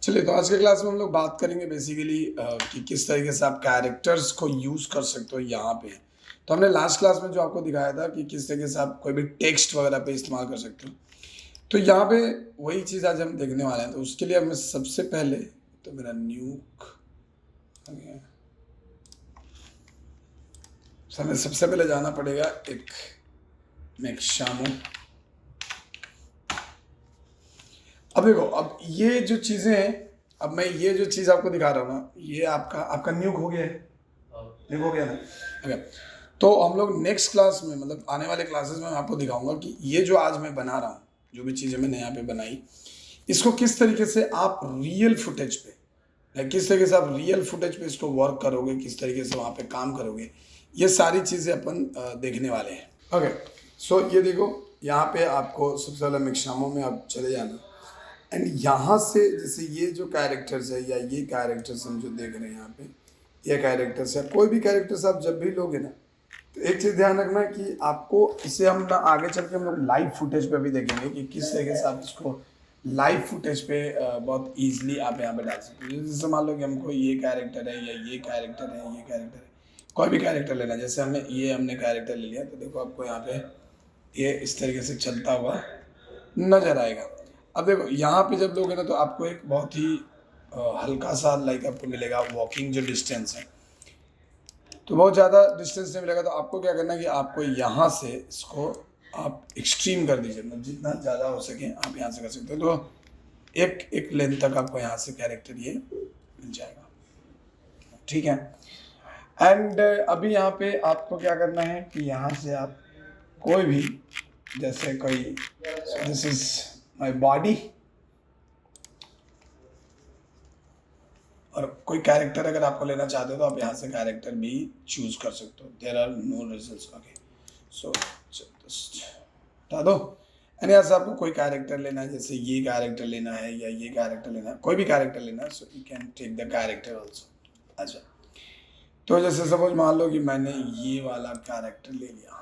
चलिए, तो आज के क्लास में हम लोग बात करेंगे बेसिकली कि किस तरीके से आप कैरेक्टर्स को यूज़ कर सकते हो यहाँ पे। तो हमने लास्ट क्लास में जो आपको दिखाया था कि किस तरीके से आप कोई भी टेक्स्ट वगैरह पे इस्तेमाल कर सकते हो। तो यहाँ पे वही चीज़ आज हम देखने वाले हैं। तो उसके लिए हमें सबसे पहले तो मेरा न्यूक हमें सबसे पहले जाना पड़ेगा एक मेक्शामो। अब देखो, अब ये जो चीज़ें हैं, अब मैं ये जो चीज़ आपको दिखा रहा हूँ ना, ये आपका न्यूक हो गया है, न्यूक हो गया ना। ओके, तो हम लोग नेक्स्ट क्लास में, मतलब आने वाले क्लासेस में मैं आपको दिखाऊंगा कि ये जो आज मैं बना रहा हूँ, जो भी चीज़ें मैंने यहाँ पे बनाई, इसको किस तरीके से आप रियल फुटेज पे, या किस तरीके से आप रियल फुटेज पे इसको वर्क करोगे, किस तरीके से वहाँ पे काम करोगे, ये सारी चीज़ें अपन देखने वाले हैं। ओके, सो ये देखो, यहाँ पे आपको सबसे पहले मिक्शामो में आप चले जाना एंड यहाँ से जैसे ये जो कैरेक्टर्स है या ये कैरेक्टर्स हम जो देख रहे हैं यहाँ पे, ये कैरेक्टर्स है, कोई भी कैरेक्टर्स आप जब भी लोगे ना, तो एक चीज़ ध्यान रखना कि आपको इसे हम ना आगे चल के हम लोग लाइव फुटेज पे भी देखेंगे कि किस तरीके से आप इसको लाइव फुटेज पे बहुत ईजिली आप यहाँ पे डाल सकते हो। जैसे मान लो कि हमको ये कैरेक्टर है या ये कैरेक्टर है, ये कैरेक्टर है, कोई भी कैरेक्टर लेना। जैसे हमने कैरेक्टर ले लिया, तो देखो आपको यहाँ पे ये इस तरीके से चलता हुआ नजर आएगा। अब देखो यहाँ पे जब लोगे ना, तो आपको एक बहुत ही हल्का सा लाइक आपको मिलेगा वॉकिंग जो डिस्टेंस है, तो बहुत ज़्यादा डिस्टेंस नहीं मिलेगा। तो आपको क्या करना है कि आपको यहाँ से इसको आप एक्सट्रीम कर दीजिए, मतलब जितना ज़्यादा हो सके आप यहाँ से कर सकते हो। तो एक लेंथ तक आपको यहाँ से कैरेक्टर ये मिल जाएगा, ठीक है। एंड अभी यहाँ पे आपको क्या करना है कि यहाँ से आप कोई भी, जैसे कोई, दिस इज माई बॉडी, और कोई कैरेक्टर अगर आपको लेना चाहते हो तो आप यहाँ से कैरेक्टर भी चूज कर सकते हो। There are no results. Okay, so just हटा दो एंड यहाँ से आपको कोई कैरेक्टर लेना है, जैसे ये कैरेक्टर लेना है या ये कैरेक्टर लेना है, कोई भी कैरेक्टर लेना है, so you can take the character also. अच्छा, तो जैसे सपोज मान लो कि मैंने ये वाला कैरेक्टर ले लिया,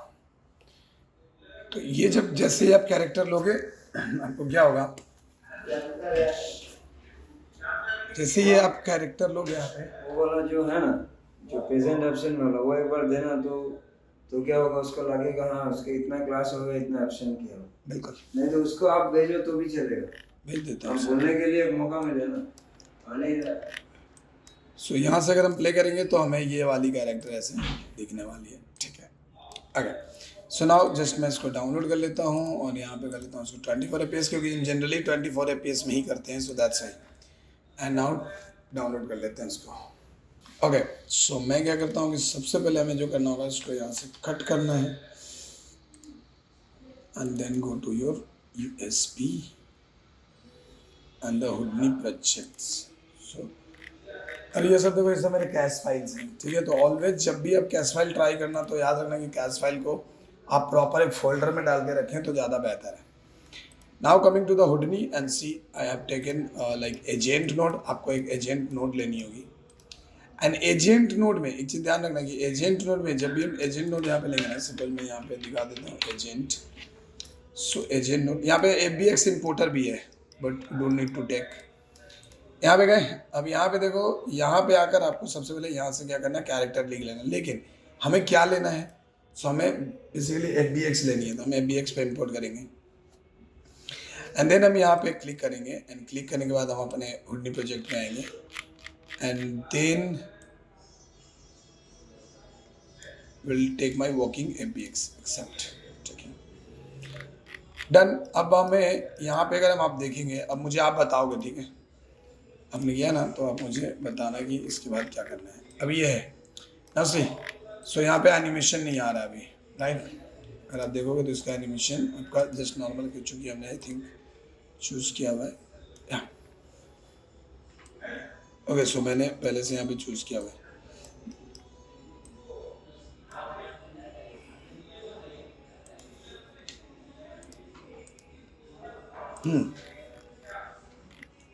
तो ये जब जैसे ही आप कैरेक्टर लोगे आपको क्या होगा, जैसे ये आप कैरेक्टर लोगे यहाँ पे, वो वाला जो है ना, जो प्रेजेंट ऑप्शन वाला, वो एक बार देना तो क्या होगा, उसको लगेगा हाँ उसके इतना क्लास हो गया, इतना ऑप्शन किया हो। बिल्कुल, नहीं तो उसको आप भेजो तो भी चलेगा, भेज देता हम हूँ। बोलने के लिए एक मौका मिले ना, आने सो यहाँ से अगर हम प्ले करेंगे तो हमें ये वाली कैरेक्टर ऐसे दिखने वाली है, ठीक है। अगर सो नाउ जस्ट मैं इसको डाउनलोड कर लेता हूँ और यहाँ पे कर लेता हूँ इसको 24 FPS, क्योंकि जनरली 24 FPS में ही करते हैं, so that's why. And now download कर लेते हैं इसको। ओके, सो मैं क्या करता हूँ कि सबसे पहले हमें जो करना होगा, इसको यहाँ से कट करना है and then go to your USB and the Houdini projects. So और ये सब देखो, ये मेरे कैश फाइल्स हैं, ठीक है। तो ऑलवेज जब भी आप कैश फाइल ट्राई करना, तो याद रखना कि कैश फाइल को आप प्रॉपर एक फोल्डर में डाल के रखें तो ज़्यादा बेहतर है। Now coming to the Houdini and see, I have taken like agent node. आपको एक एजेंट नोड लेनी होगी एंड एजेंट नोड में एक चीज़ ध्यान रखना कि एजेंट नोड में जब भी हम एजेंट नोड यहाँ पे लेंगे ना, सपोज मैं यहाँ पे दिखा देता हूँ एजेंट। सो एजेंट नोड यहाँ पे FBX इंपोर्टर भी है, but don't need to take. यहाँ पे गए, अब यहाँ पे देखो, यहाँ पे आकर आपको सबसे पहले यहाँ से क्या करना है, कैरेक्टर लिख लेना। लेकिन हमें क्या लेना है, सो हमें बेसिकली FBX लेनी है, तो हम FBX पे इंपोर्ट करेंगे एंड देन हम यहाँ पे क्लिक करेंगे एंड क्लिक करने के बाद हम अपने हुडनी प्रोजेक्ट में आएंगे and then will take my working FBX accept, ठीक है, डन। अब हमें यहाँ पे अगर आप देखेंगे, अब मुझे आप बताओगे, ठीक है, आपने किया ना, तो आप मुझे बताना कि इसके बाद क्या करना है। अब ये है ना सी, सो यहाँ पे एनिमेशन नहीं आ रहा अभी, राइट। अगर आप देखोगे तो इसका एनिमेशन आपका जस्ट नॉर्मल, चूँकि हमने आई थिंक चूज़ किया हुआ है। ओके, सो मैंने पहले से यहाँ पे चूज़ किया हुआ है।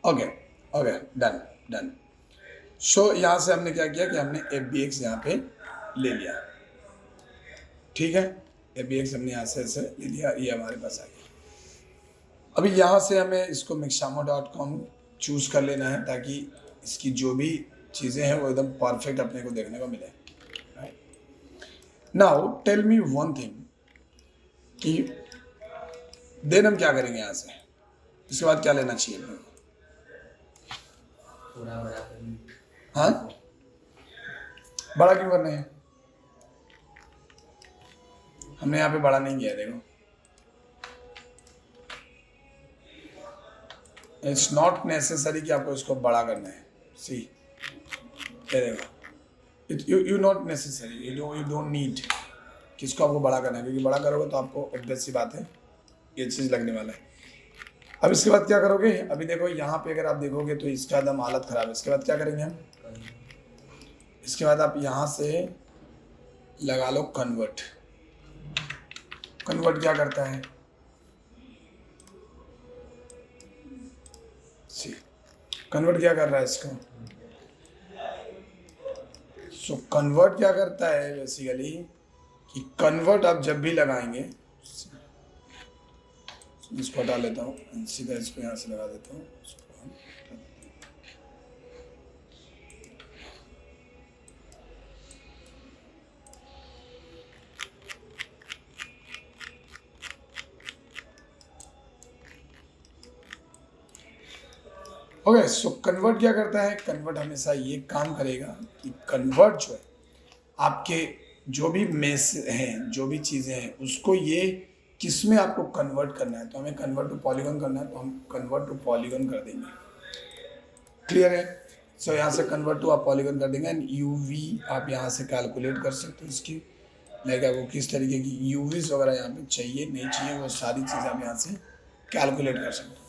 Okay okay, done done. So यहाँ से हमने क्या किया कि हमने FBX यहाँ पे ले लिया, ठीक है। FBX हमने यहाँ से ऐसे ले लिया, ये हमारे पास आ गया। अभी यहाँ से हमें इसको मिक्शामो.com चूज़ कर लेना है ताकि इसकी जो भी चीज़ें हैं वो एकदम परफेक्ट अपने को देखने को मिले। Now tell me one thing कि देन हम क्या करेंगे यहाँ से, इसके बाद क्या लेना चाहिए अपने को? थोड़ा बड़ा करनी। हाँ, बड़ा क्यों करना है? हमने यहाँ पे बड़ा नहीं किया, देखो इट्स नॉट नेसेसरी कि आपको इसको बड़ा करना है। सी ये देखो, you not necessary, you don't need किसको आपको बड़ा करना है, क्योंकि बड़ा करोगे तो आपको ऑब्वियस सी बात है ये चीज़ लगने वाला है। अब इसके बाद क्या करोगे? अभी देखो यहाँ पे अगर आप देखोगे तो इसका एकदम हालत ख़राब है। इसके बाद क्या करेंगे हम? इसके बाद आप यहाँ से लगा लो कन्वर्ट। कन्वर्ट क्या करता है? सी कन्वर्ट क्या कर रहा है इसको? सो कन्वर्ट क्या करता है बेसिकली कि कन्वर्ट आप जब भी लगाएंगे, इसको हटा लेता हूँ, सीधा इसको यहाँ से लगा देता हूँ। ओके, सो कन्वर्ट क्या करता है? कन्वर्ट हमेशा ये काम करेगा कि कन्वर्ट जो है आपके जो भी मेस हैं, जो भी चीज़ें हैं, उसको ये किस में आपको कन्वर्ट करना है। तो हमें कन्वर्ट टू पॉलीगन करना है, तो हम कन्वर्ट टू पॉलीगन कर देंगे। क्लियर है? सो यहाँ से कन्वर्ट टू आप पॉलीगन कर देंगे एंड यूवी आप यहाँ से कैलकुलेट कर सकते हो इसकी, लाइक आपको किस तरीके की यूवीज वगैरह यहाँ पे चाहिए नहीं चाहिए, वो सारी चीज़ें आप यहाँ से कैलकुलेट कर सकते हो।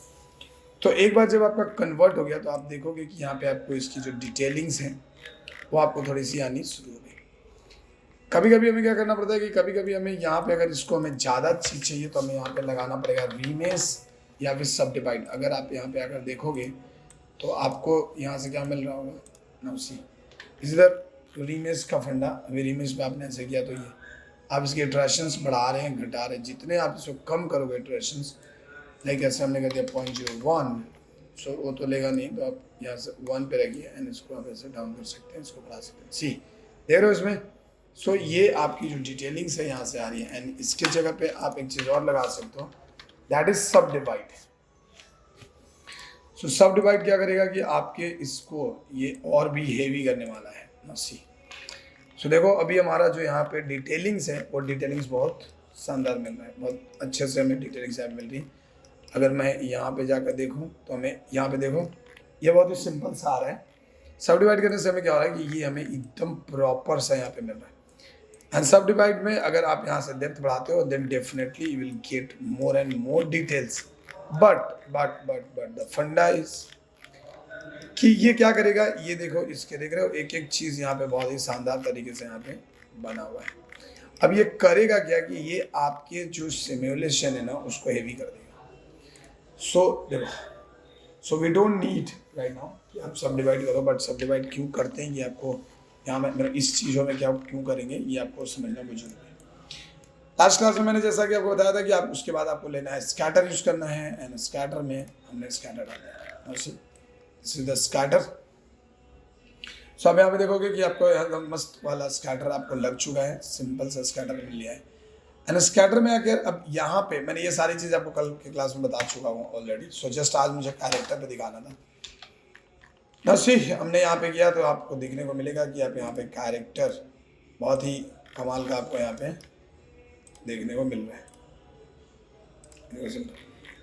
तो एक बार जब आपका कन्वर्ट हो गया तो आप देखोगे कि यहाँ पे आपको इसकी जो डिटेलिंग्स हैं वो आपको थोड़ी सी आनी शुरू हो गई। कभी कभी हमें क्या करना पड़ता है कि कभी कभी हमें यहाँ पे अगर इसको हमें ज़्यादा चीज़ चाहिए तो हमें यहाँ पे लगाना पड़ेगा रीमेस या फिर सब डिवाइड। अगर आप यहाँ पे अगर देखोगे तो आपको यहाँ से क्या मिल रहा होगा? नौसी इधर रीमेस का फंडा। अभी रीमेस पे आपने ऐसे किया तो ये आप इसके इटरेशंस बढ़ा रहे हैं घटा रहे हैं, जितने आप इसको कम करोगे इटरेशंस, लाइक ऐसे हमने कर दिया 0.01, सो वो तो लेगा नहीं, तो आप यहाँ से 1 पे रखिए एंड इसको आप ऐसे डाउन कर सकते हैं, इसको बढ़ा सकते हैं। सी देख रहे हो इसमें? सो ये आपकी जो डिटेलिंग्स है यहाँ से आ रही है एंड इसके जगह पे आप एक चीज़ और लगा सकते हो, दैट इज सब डिवाइड। सो सब डिवाइड क्या करेगा कि आपके इसको ये और भी हेवी करने वाला है ना। सी सो देखो अभी हमारा जो यहाँ पे डिटेलिंग्स है वो डिटेलिंग्स बहुत शानदार मिल रहा है, बहुत अच्छे से हमें डिटेलिंग्स यहाँ मिल रही है। अगर मैं यहाँ पे जाकर देखूँ तो हमें यहाँ पे देखो ये बहुत ही सिंपल सा आ रहा है। सब डिवाइड करने से हमें क्या हो रहा है कि ये हमें एकदम प्रॉपर सा यहाँ पे मिल रहा है। एंड सब डिवाइड में अगर आप यहाँ से डेप्थ बढ़ाते हो then definitely you will get more and more details. But the funda is कि ये क्या करेगा, ये देखो इसके देख रहे हो एक एक चीज़ यहाँ पे बहुत ही शानदार तरीके से यहाँ पे बना हुआ है। अब ये करेगा क्या कि ये आपके जो सिमुलेशन है ना उसको हेवी कर देगा। सो देखो, so we don't need right now कि आप सब डिवाइड करो, बट सब डिवाइड क्यों करते हैं ये आपको यहाँ में इस चीज़ों में क्या क्यों करेंगे ये आपको समझना बहुत जरूरी है। लास्ट क्लास में मैंने जैसा कि आपको बताया था कि आप उसके बाद आपको लेना है स्कैटर यूज करना है एंड स्कैटर में हमने स्कैटर डाला है, द स्कैटर। सो अब यहाँ पे देखोगे कि आपको यहाँ मस्त वाला स्कैटर आपको लग चुका है, सिंपल सा स्कैटर मिल लिया है एंड स्कैटर में आकर अब यहाँ पे मैंने ये सारी चीज़ आपको कल के क्लास में बता चुका हूँ ऑलरेडी। सो जस्ट आज मुझे कैरेक्टर पे दिखाना था बस ही हमने यहाँ पे किया, तो आपको देखने को मिलेगा कि आप यहाँ पे कैरेक्टर बहुत ही कमाल का आपको यहाँ पे देखने को मिल रहा है।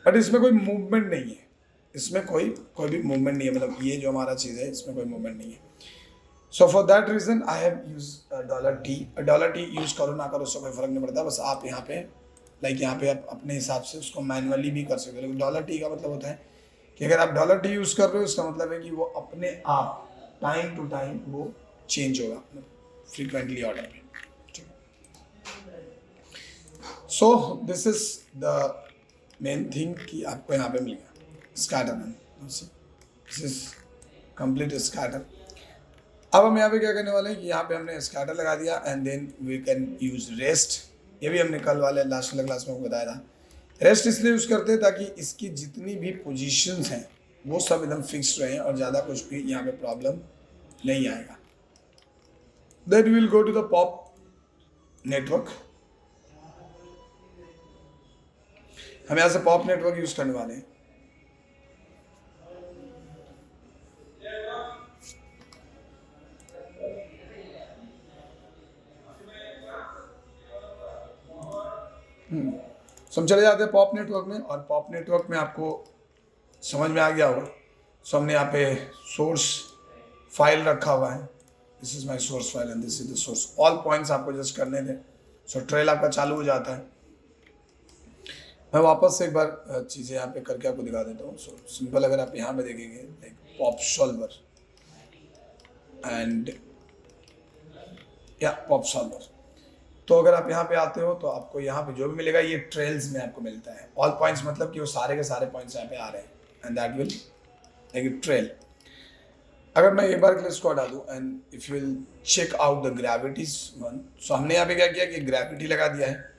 बट इसमें कोई मूवमेंट नहीं है, इसमें कोई भी मूवमेंट नहीं है, मतलब ये जो हमारा चीज़ है इसमें कोई मूवमेंट नहीं है। So for that reason I have use $T use करो ना करो उससे कोई फ़र्क नहीं पड़ता। बस आप यहाँ पे लाइक यहाँ पे आप अपने हिसाब से उसको मैनुअली भी कर सकते हो, लेकिन $T का मतलब होता है कि अगर आप $T यूज़ कर रहे हो इसका मतलब है कि वो अपने आप टाइम टू टाइम वो चेंज होगा फ्रीक्वेंटली ऑर्डर में। So this is the main thing कि आपको यहाँ पे मिल गया scatter. This is complete scatter. अब हम यहाँ पे क्या करने वाले हैं कि यहाँ पे हमने स्कैटर लगा दिया and then we can use rest. ये भी हमने कल वाले लास्ट वाले क्लास में आपको बताया था। रेस्ट इसलिए यूज़ करते हैं ताकि इसकी जितनी भी पोजीशंस हैं वो सब एकदम फिक्स रहे और ज़्यादा कुछ भी यहाँ पे प्रॉब्लम नहीं आएगा। Then will go to the POP network. हम यहाँ से पॉप नेटवर्क यूज करने वाले हैं। सो हम चले जाते हैं पॉप नेटवर्क में, और पॉप नेटवर्क में आपको समझ में आ गया होगा। सो हमने यहाँ पे सोर्स फाइल रखा हुआ है। This is my source file and this is the source. All points आपको जस्ट करने थे। सो ट्रेल आपका चालू हो जाता है। मैं वापस से एक बार चीज़ें यहाँ पे करके आपको दिखा देता हूँ। सो सिंपल, अगर आप यहाँ पे देखेंगे लाइक पॉप सॉल्वर एंड या पॉप सॉल्वर, तो अगर आप यहाँ पे आते हो तो आपको यहाँ पे जो भी मिलेगा ये ट्रेल्स में आपको मिलता है। ऑल पॉइंट्स मतलब कि वो सारे के सारे पॉइंट्स यहाँ पे आ रहे हैं and that will like trail. अगर मैं एक बार के लिए इसको हटा दूँ and if you will check out the gravities one, so हमने यहाँ पे क्या किया कि ग्रेविटी लगा दिया है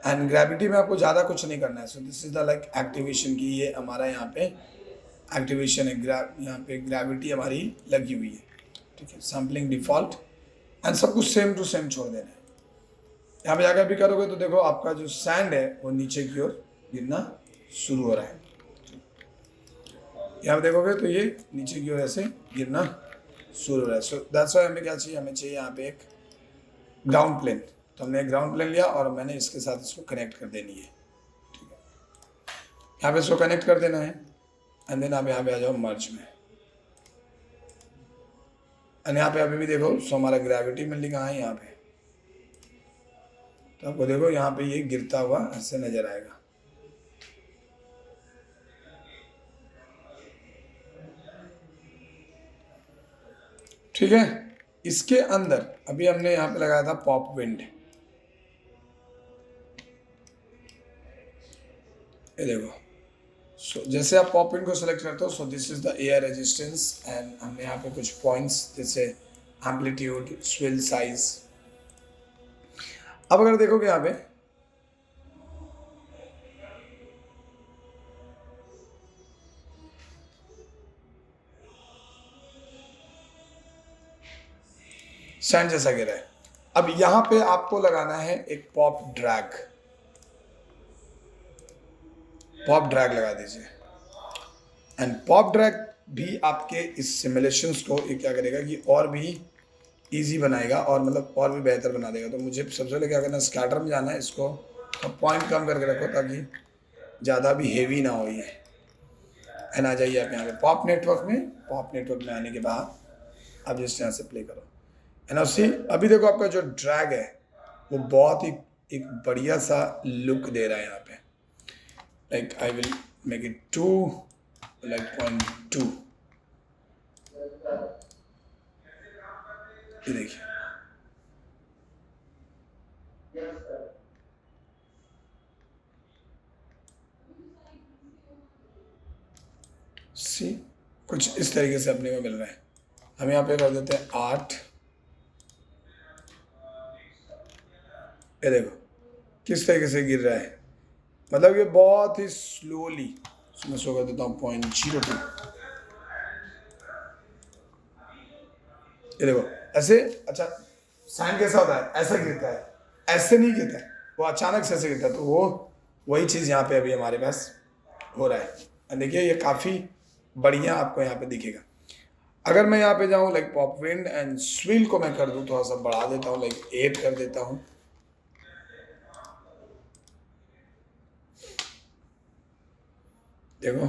एंड ग्रेविटी में आपको ज़्यादा कुछ नहीं करना है। So this is the like activation की, ये हमारा यहाँ पे एक्टिवेशन है। यहाँ पे ग्रेविटी हमारी लगी हुई है, ठीक है। सैम्पलिंग डिफॉल्ट एंड सब कुछ सेम टू सेम छोड़ देना है। यहाँ पे जाकर भी करोगे तो देखो आपका जो सैंड है वो नीचे की ओर गिरना शुरू हो रहा है। यहाँ पे देखोगे तो ये नीचे की ओर ऐसे गिरना शुरू हो रहा है। सो दैट्स व्हाई हमें क्या चाहिए, हमें चाहिए यहाँ पे एक ग्राउंड प्लेन। तो हमने एक ग्राउंड प्लेन लिया और मैंने इसके साथ इसको कनेक्ट कर देनी है, ठीक है। यहाँ पे इसको कनेक्ट कर देना है एंड देन आप यहाँ पे आ जाओ मर्ज में। एंड यहाँ पे अभी भी देखो, सो हमारा ग्रेविटी मिलनी कहाँ है, यहाँ पे। तो आपको देखो यहाँ पे ये गिरता हुआ ऐसे नजर आएगा। ठीक है। इसके अंदर अभी हमने यहाँ पे लगाया था पॉप विंड। ये देखो, सो जैसे आप पॉप विंड को सिलेक्ट करते हो, so this is the air resistance and हमने यहाँ पे कुछ पॉइंट्स जैसे एम्पलीट्यूड, स्विल साइज। अब अगर देखोगे यहाँ पे सैंड जैसा गिरा है। अब यहां पे आपको लगाना है एक पॉप ड्रैग। पॉप ड्रैग लगा दीजिए एंड पॉप ड्रैग भी आपके इस सिमुलेशंस को ये क्या करेगा कि और भी इजी बनाएगा और मतलब और भी बेहतर बना देगा। तो मुझे सबसे पहले क्या करना है, स्कैटर में जाना है, इसको पॉइंट कम करके रखो ताकि ज़्यादा भी हेवी ना हो ये। एंड आ जाइए आप यहाँ पे पॉप नेटवर्क में। पॉप नेटवर्क में आने के बाद आप जिस तरह से प्ले करो एंड सी अभी देखो आपका जो ड्रैग है वो बहुत ही एक बढ़िया सा लुक दे रहा है यहाँ पे। Like I will make it 2 like 0.2। ये देखिए, सी कुछ इस तरीके से अपने को मिल रहा है। हम यहाँ पे कर देते हैं 8। ये देखो किस तरीके से गिर रहा है, मतलब ये बहुत ही स्लोली। मैं शो कर देता हूँ 0.02। ये देखो ऐसे। अच्छा, सैंड कैसा होता है, ऐसा गिरता है, ऐसे नहीं गिरता है, वो अचानक से ऐसे गिरता है। तो वो वही चीज़ यहाँ पे अभी हमारे पास हो रहा है। देखिए ये काफ़ी बढ़िया आपको यहाँ पे दिखेगा। अगर मैं यहाँ पे जाऊँ like pop wind and swirl को मैं कर दूँ, थोड़ा सा बढ़ा देता हूँ, लाइक 8 कर देता हूँ। देखो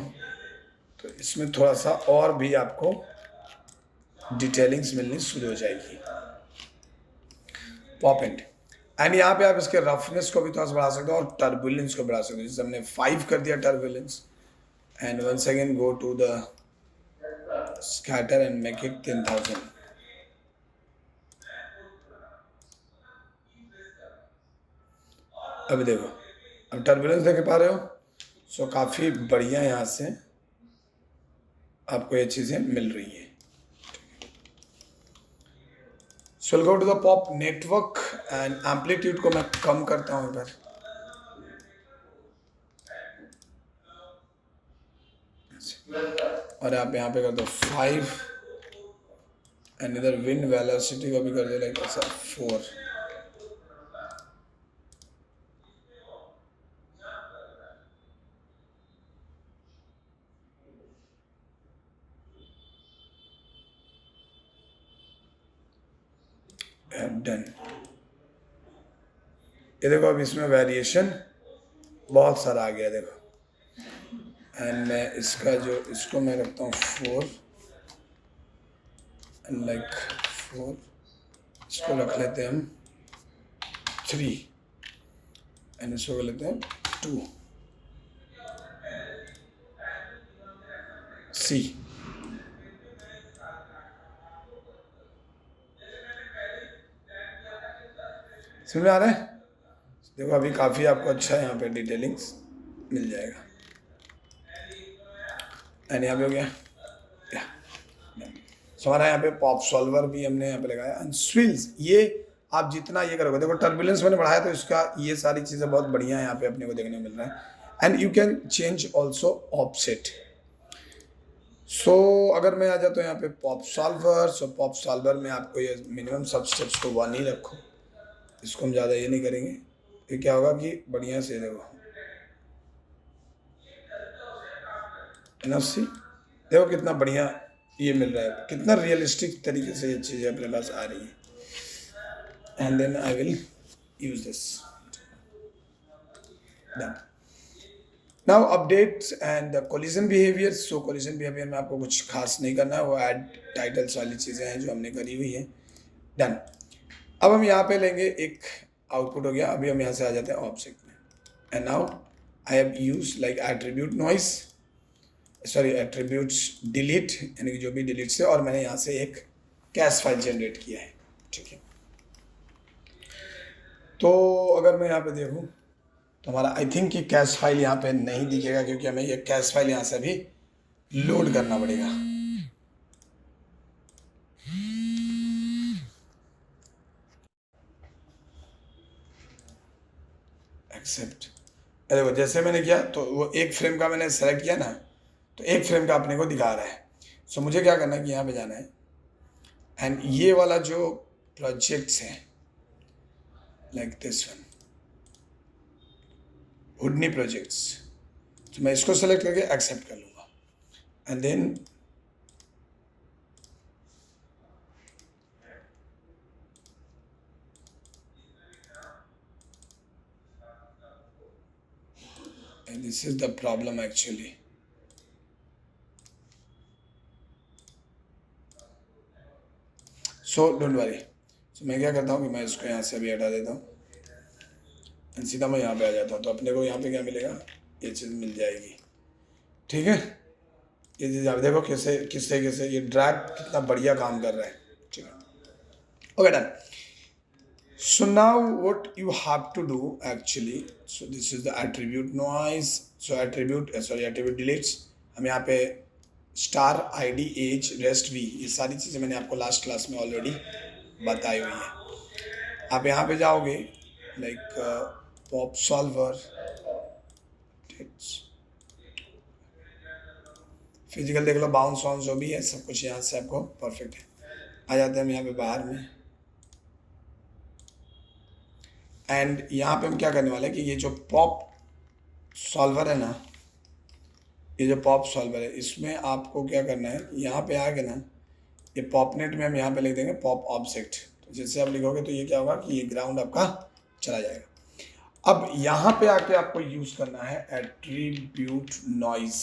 तो इसमें थोड़ा सा और भी आपको डिटेलिंग्स मिलनी शुरू हो जाएगी। पॉप एंड यहाँ पे आप इसके रफनेस को भी थोड़ा सा बढ़ा सकते हो और टर्बुलेंस को बढ़ा सकते हो। जैसे हमने 5 कर दिया turbulence and once again go to the scatter and make it 10,000। अभी देखो, अब टर्बुलेंस देख पा रहे हो। सो काफ़ी बढ़िया यहाँ से आपको ये चीज़ें मिल रही है। So will go to the POP network and amplitude को मैं कम करता हूँ इधर। और आप यहाँ पे कर दो 5 एंड इधर विंड वेलोसिटी को भी कर दो लाइक ऐसा 4। डन। ये देखो अब इसमें वेरिएशन बहुत सारा आ गया देखो। एंड मैं इसका जो इसको मैं रखता हूँ 4 एंड लाइक 4, इसको रख लेते हैं हम 3 एंड इसको कर लेते हैं 2 C। समझ में आ रहा है? देखो अभी काफ़ी आपको अच्छा यहाँ पे डिटेलिंग्स मिल जाएगा। एंड यहाँ पे हो गया सो हमारा यहाँ पे पॉप सॉल्वर भी हमने यहाँ पे लगाया। एंड स्विल्स, ये आप जितना ये करोगे, देखो टर्बुलेंस मैंने बढ़ाया तो इसका ये सारी चीज़ें बहुत बढ़िया यहाँ पे अपने को देखने को मिल रहा है। And you can change also offset. So अगर मैं आ जाता हूँ यहाँ पे pop solver, so pop solver में आपको ये मिनिमम सब स्टेप्स को 1 ही रखो, इसको हम ज़्यादा ये नहीं करेंगे। ये क्या होगा कि बढ़िया से देखो सी, देखो कितना बढ़िया ये मिल रहा है, कितना रियलिस्टिक तरीके से ये चीज़ें अपने पास आ रही है। And then I will use this. Done. Now updates and collision behaviour. सो कोलिजन बिहेवियर में आपको कुछ खास नहीं करना है, वो ऐड टाइटल्स वाली चीज़ें हैं जो हमने करी हुई है। डन। अब हम यहाँ पे लेंगे एक आउटपुट हो गया। अभी हम यहाँ से आ जाते हैं ऑब्जेक्ट में। And now I have use like attribute noise, sorry attributes delete, यानी कि जो भी डिलीट से, और मैंने यहाँ से एक कैश फाइल जनरेट किया है। ठीक है, तो अगर मैं यहाँ पे देखूँ तो हमारा आई थिंक कि कैश फाइल यहाँ पे नहीं दिखेगा, क्योंकि हमें ये कैश फाइल यहाँ से भी लोड करना पड़ेगा। एक्सेप्ट, देखो जैसे मैंने किया तो वो एक फ्रेम का मैंने सेलेक्ट किया ना, तो एक फ्रेम का अपने को दिखा रहा है। सो मुझे क्या करना है कि यहाँ पे जाना है एंड ये वाला जो प्रोजेक्ट्स हैं like this one, Houdini projects, तो मैं इसको सेलेक्ट करके एक्सेप्ट कर लूँगा। And then and this is the problem actually. So don't worry. So मैं क्या करता हूँ कि मैं इसको यहाँ से अभी हटा देता हूँ एंड सीधा मैं यहाँ पे आ जाता हूँ। तो अपने को यहाँ पे क्या मिलेगा, ये चीज़ मिल जाएगी। ठीक है, ये चीज़ आप देखो कैसे किस तरीके से ये ड्रैग कितना बढ़िया काम कर रहा है। ठीक है, okay done. So now what you have to do actually, so this is the attribute noise, so attribute deletes, हम यहाँ पे star ID as rest V, ये सारी चीज़ें मैंने आपको लास्ट क्लास में ऑलरेडी बताई हुई है। आप यहाँ पे जाओगे लाइक पॉप सॉल्वर, फिजिकल देख लो, बाउंस वाउंस जो भी है सब कुछ यहाँ से आपको परफेक्ट है। आ जाते हैं हम यहाँ पे बाहर में एंड यहाँ पे हम क्या करने वाले हैं कि ये जो पॉप सॉल्वर है ना, ये जो पॉप सॉल्वर है इसमें आपको क्या करना है, यहाँ पे आके ना ये पॉपनेट में हम यहाँ पे लिख देंगे पॉप ऑब्जेक्ट। तो जैसे आप लिखोगे तो ये क्या होगा कि ये ग्राउंड आपका चला जाएगा। अब यहाँ पे आके आपको यूज करना है एट्रीब्यूट नॉइज,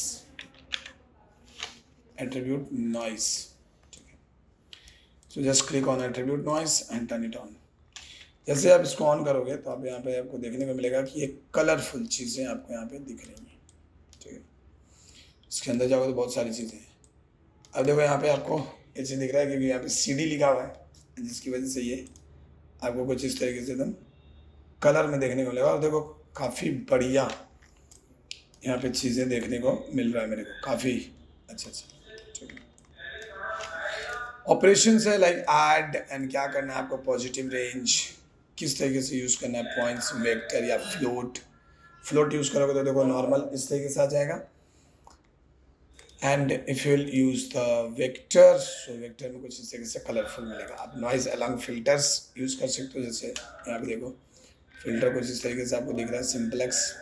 एट्रीब्यूट नॉइज। ठीक है, so just click on attribute noise and turn it on. जैसे आप इसको ऑन करोगे तो आप यहाँ पे आपको देखने को मिलेगा कि ये कलरफुल चीज़ें आपको यहाँ पे दिख रही हैं। ठीक है, इसके अंदर जाओगे तो बहुत सारी चीज़ें हैं। अब देखो यहाँ पे आपको ये चीज़ दिख रहा है क्योंकि यहाँ पे CD लिखा हुआ है, जिसकी वजह से ये आपको कुछ इस तरीके से एकदम कलर में देखने को मिलेगा। और देखो काफ़ी बढ़िया यहाँ पे चीज़ें देखने को मिल रहा है मेरे को, काफ़ी अच्छा। ठीक है, ऑपरेशन है लाइक ऐड एंड क्या करना है आपको, पॉजिटिव रेंज किस तरीके से यूज़ करना है, पॉइंट्स, वेक्टर या फ्लोट यूज़ करोगे तो देखो नॉर्मल इस तरीके से आ जाएगा। And if you use the vector, so vector में कुछ इस तरीके से कलरफुल मिलेगा। आप नॉइज अलॉन्ग फिल्टर्स यूज कर सकते हो, जैसे यहाँ पे देखो फिल्टर कुछ इस तरीके से आपको दिख रहा है, सिंपलेक्स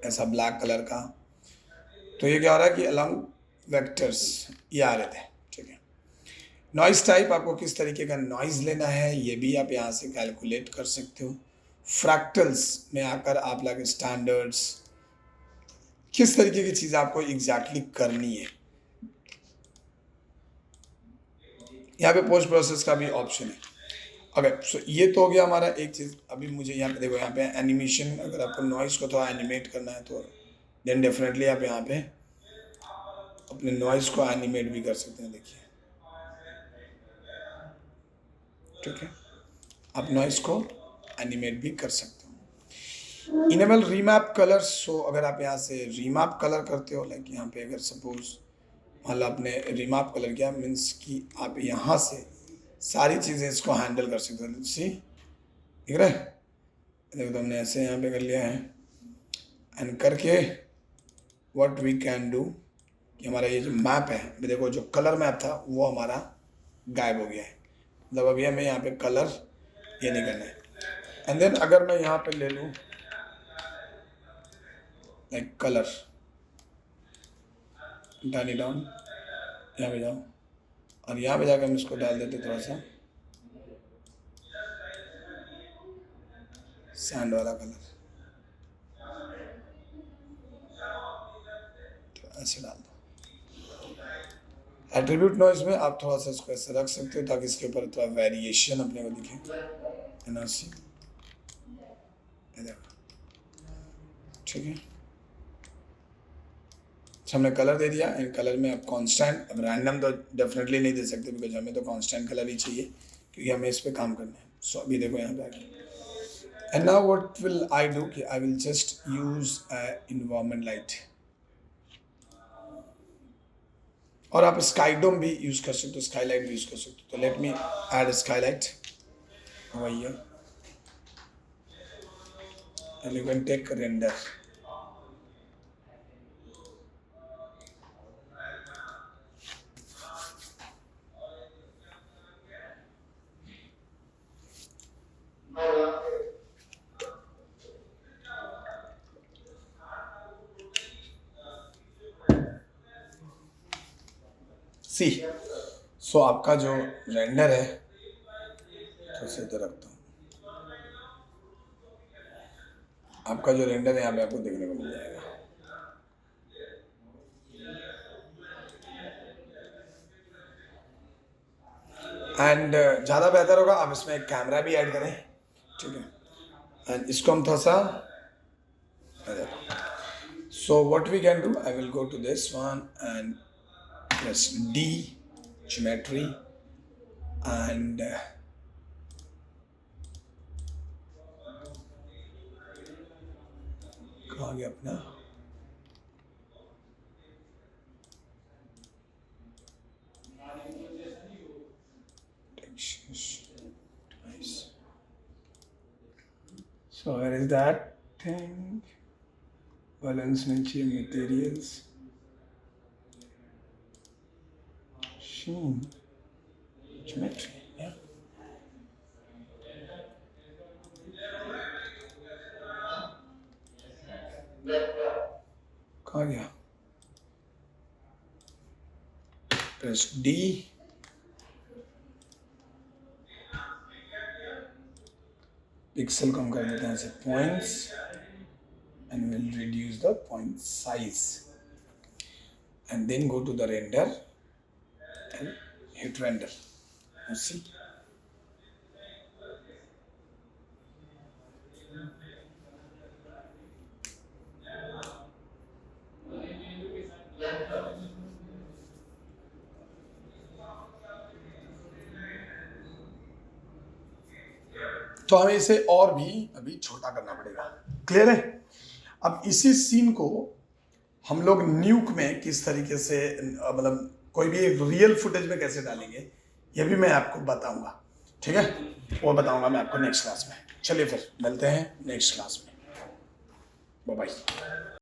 ऐसा ब्लैक कलर का। तो ये क्या हो रहा है कि अलॉन्ग वेक्टर्स ये आ रहे थे, ठीक है। नॉइज टाइप, आपको किस तरीके का नॉइज लेना है ये भी आप यहाँ से कैलकुलेट कर सकते हो। फ्रैक्टल्स में आकर आप लगे स्टैंडर्ड्स, किस तरीके की चीज़ आपको एग्जैक्टली करनी है। यहाँ पे पोस्ट प्रोसेस का भी ऑप्शन है। ओके, सो ये तो हो गया हमारा एक चीज़। अभी मुझे यहाँ पे देखो, यहाँ पे एनिमेशन, अगर आपको नॉइज को थोड़ा एनिमेट करना है तो देन डेफिनेटली आप यहाँ पे अपने नॉइज को एनिमेट भी कर सकते हैं। देखिए, ठीक है, आप नॉइज को एनिमेट भी कर सकते हो। इनेबल रीमैप कलर, सो अगर आप यहाँ से रीमैप कलर करते हो, लाइक यहाँ पे अगर सपोज मान लो आपने रीमैप कलर किया, मीन्स कि आप यहाँ से सारी चीज़ें इसको हैंडल कर सकते हो। सी दिख रहा है, देखो तो हमने ऐसे यहाँ पे कर लिया है एंड करके व्हाट वी कैन डू कि हमारा ये जो मैप है, देखो जो कलर मैप था वो हमारा गायब हो गया है। मतलब अभी हमें यहाँ पे कलर ये नहीं करना है। एंड देन अगर मैं यहाँ पे ले लूँ like colour, turn it down, यहाँ पे जाओ और यहाँ पे जाकर हम इसको डाल देते थोड़ा सा सैंड वाला कलर, तो ऐसे डाल दो। एट्रीब्यूट नॉइज में आप थोड़ा सा इसको ऐसे रख सकते हो ताकि इसके ऊपर थोड़ा वेरिएशन अपने को दिखे। एनआरसी, ठीक है, हमने कलर दे दिया। एंड कलर में आप कांस्टेंट, अब रैंडम तो डेफिनेटली नहीं दे सकते बिकॉज हमें तो कांस्टेंट कलर ही चाहिए क्योंकि हमें इस पे काम करना है। सो अभी देखो यहाँ पे आगे, and now what will I do कि I will just use environment light, और आप स्काईडोम भी यूज कर सकते हो, स्काईलाइट भी यूज कर सकते हो। तो let me add Skylight over here and you can take render. सी, सो आपका जो रेंडर है तो इसे इधर रखता हूँ, आपका जो रेंडर है यहाँ पे आपको देखने को मिल जाएगा। एंड ज़्यादा बेहतर होगा आप इसमें एक कैमरा भी ऐड करें, ठीक है। एंड इसको हम थोड़ा सा, so what we can do, I will go to this one and press D, geometry, and कहाँ गया अपना, so where is that thing, balance में चाहिए materials, geometry, yeah. कहाँ गया, press D, पिक्सल कम कर देते हैं ऐसे points and will reduce the point size and then go to the render and hit render. You see, तो हमें इसे और भी अभी छोटा करना पड़ेगा। क्लियर है? अब इसी सीन को हम लोग न्यूक में किस तरीके से, मतलब कोई भी एक रियल फुटेज में कैसे डालेंगे ये भी मैं आपको बताऊंगा, ठीक है, वो बताऊंगा मैं आपको नेक्स्ट क्लास में। चलिए फिर मिलते हैं नेक्स्ट क्लास में, बाय बाय।